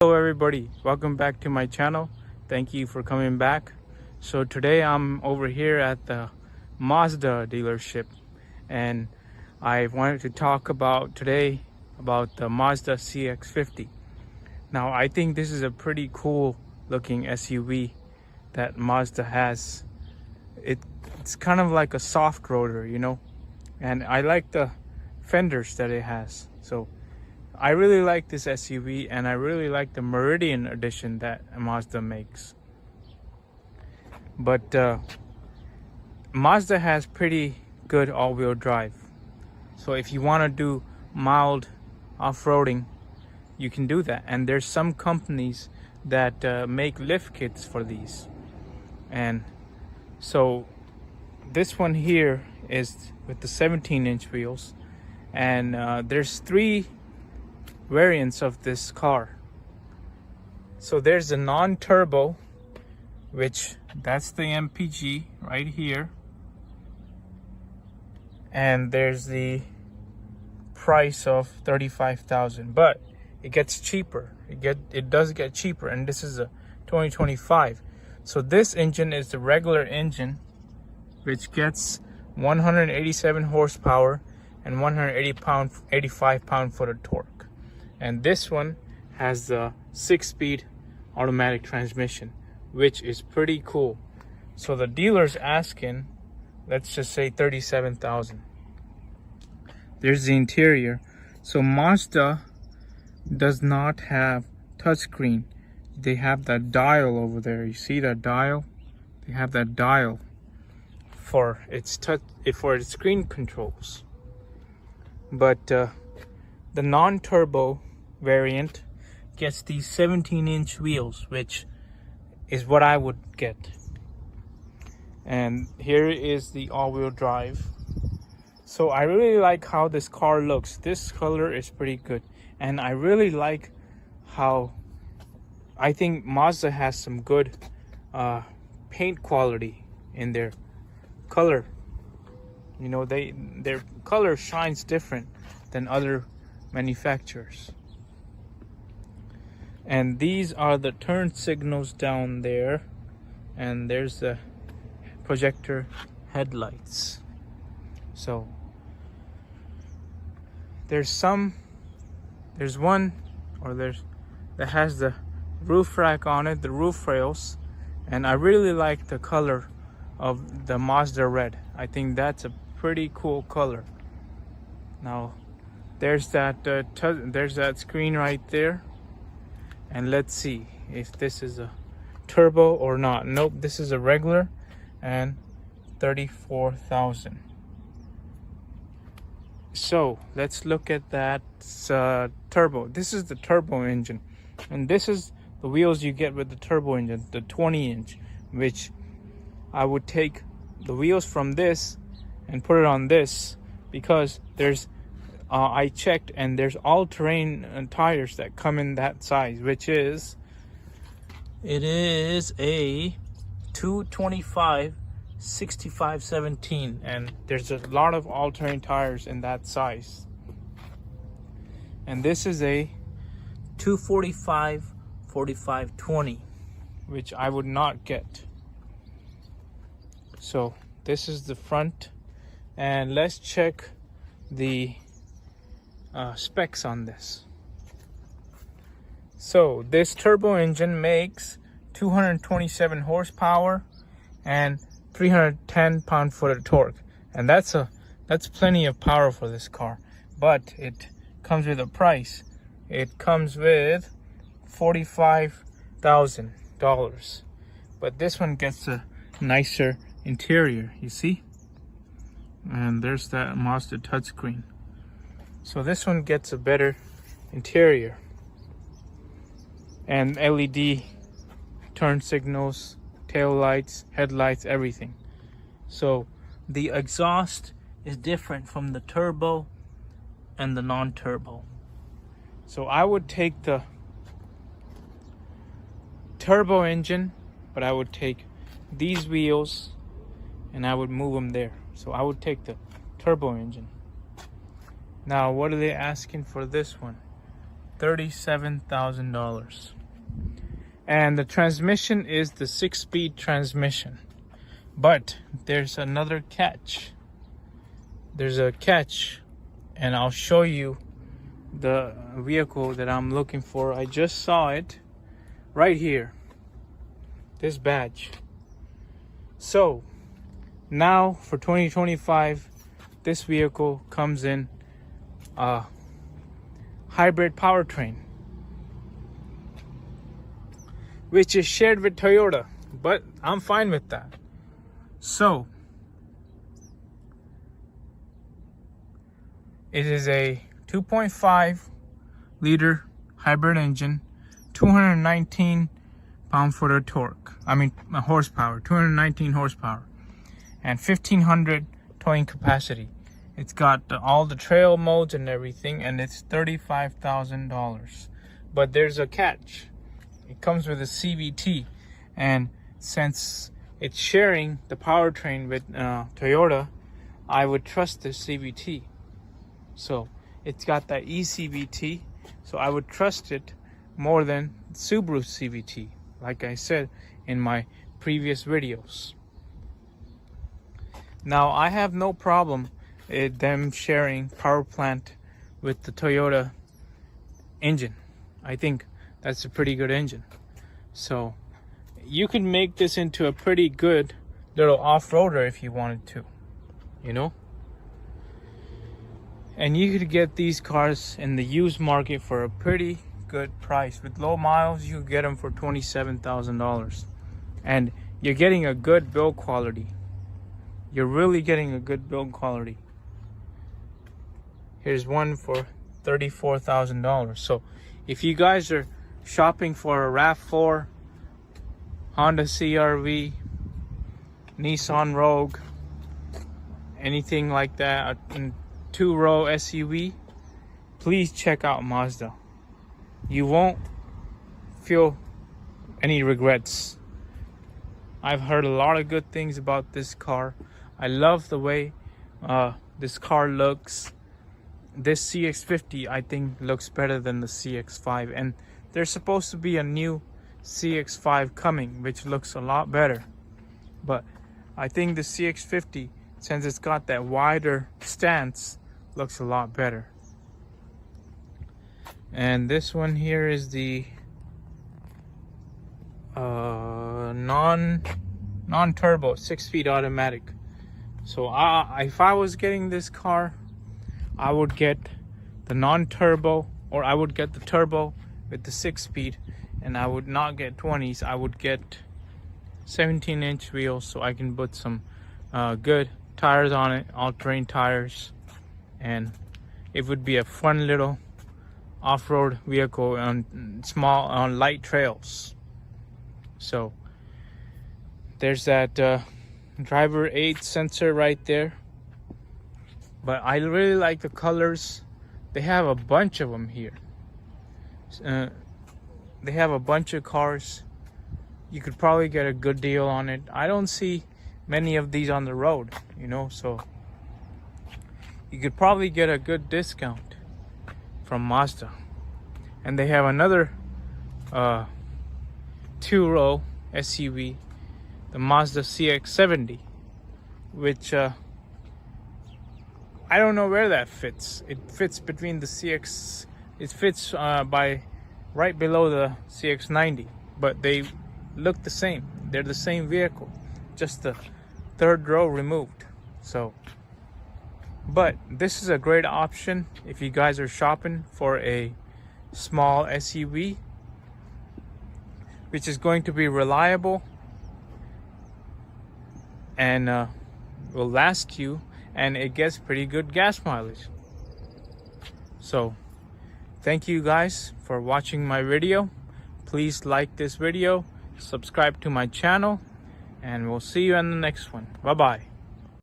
Hello everybody, welcome back to my channel. Thank you for coming back. So today I'm over here at the Mazda dealership, and I wanted to talk about today about the Mazda CX-50. Now I think this is a pretty cool looking SUV that Mazda has. It's kind of like a soft roader, and I like the fenders that it has. So I really like this SUV, and I really like the Meridian edition that Mazda makes. But Mazda has pretty good all-wheel drive. So if you want to do mild off-roading, you can do that. And there's some companies that make lift kits for these. And so this one here is with the 17-inch wheels. And there's three variants of this car. So there's a non-turbo, which that's the MPG right here, and there's the price of $35,000, but it gets cheaper. It does get cheaper, and this is a 2025. So this engine is the regular engine, which gets 187 horsepower and 185 pound-foot of torque. And this one has the 6-speed automatic transmission, which is pretty cool. So the dealer's asking, let's just say $37,000. There's the interior. So Mazda does not have touchscreen. They have that dial over there. You see that dial? They have that dial for its screen controls. But the non-turbo variant gets these 17-inch wheels, which is what I would get. And here is the all-wheel drive. So I really like how this car looks. This color is pretty good, and I really like how I think Mazda has some good paint quality in their color. Their color shines different than other manufacturers. And these are the turn signals down there, and there's the projector headlights. So there's one that has the roof rack on it, the roof rails, and I really like the color of the Mazda red. I think that's a pretty cool color. Now there's that screen right there. And let's see if this is a turbo or not. Nope, this is a regular, and $34,000. So let's look at that turbo. This is the turbo engine, and this is the wheels you get with the turbo engine, the 20-inch, which I would take the wheels from this and put it on this, because there's I checked, and there's all-terrain tires that come in that size, which is a 225 65/17, and there's a lot of all-terrain tires in that size. And this is a 245 45/20, which I would not get. So this is the front, and let's check the specs on this. So this turbo engine makes 227 horsepower and 310 pound-foot of torque, and that's plenty of power for this car. But it comes with a price. It comes with $45,000. But this one gets a nicer interior, you see, and there's that Mazda touchscreen. So this one gets a better interior, and LED turn signals, tail lights, headlights, everything. So the exhaust is different from the turbo and the non-turbo. So I would take the turbo engine, but I would take these wheels and I would move them there. So I would take the turbo engine. Now, what are they asking for this one? $37,000. And the transmission is the 6-speed transmission. But there's another catch. There's a catch, and I'll show you the vehicle that I'm looking for. I just saw it right here, this badge. So now for 2025, this vehicle comes in a hybrid powertrain, which is shared with Toyota, but I'm fine with that. So it is a 2.5 liter hybrid engine, 219 pound-foot of torque. Horsepower, 219 horsepower, and 1,500 towing capacity. It's got all the trail modes and everything, and it's $35,000. But there's a catch. It comes with a CVT, and since it's sharing the powertrain with Toyota, I would trust the CVT. So it's got that eCVT, so I would trust it more than Subaru CVT, like I said in my previous videos. Now I have no problem with them sharing power plant with the Toyota engine. I think that's a pretty good engine. So you can make this into a pretty good little off-roader if you wanted to, you know. And you could get these cars in the used market for a pretty good price. With low miles, you get them for $27,000. And you're getting a good build quality. You're really getting a good build quality. Here's one for $34,000. So if you guys are shopping for a RAV4, Honda CR-V, Nissan Rogue, anything like that, a 2-row SUV, please check out Mazda. You won't feel any regrets. I've heard a lot of good things about this car. I love the way this car looks. This CX-50 I think looks better than the CX-5, and there's supposed to be a new CX-5 coming which looks a lot better. But I think the CX-50, since it's got that wider stance, looks a lot better. And this one here is the non-turbo 6-speed automatic. So if I was getting this car, I would get the non-turbo, or I would get the turbo with the 6-speed, and I would not get 20s. I would get 17-inch wheels so I can put some good tires on it, all-terrain tires, and it would be a fun little off-road vehicle on light trails. So there's that driver aid sensor right there. But I really like the colors. They have a bunch of them here. They have a bunch of cars. You could probably get a good deal on it. I don't see many of these on the road, you know, so you could probably get a good discount from Mazda. And they have another 2-row SUV, the Mazda CX-50, which I don't know where that fits. It fits between the CX, it fits by right below the CX-90, but they look the same. They're the same vehicle, just the third row removed. So, but this is a great option if you guys are shopping for a small SUV, which is going to be reliable and will last you, and it gets pretty good gas mileage. So thank you guys for watching my video. Please like this video, subscribe to my channel, and we'll see you in the next one. Bye bye.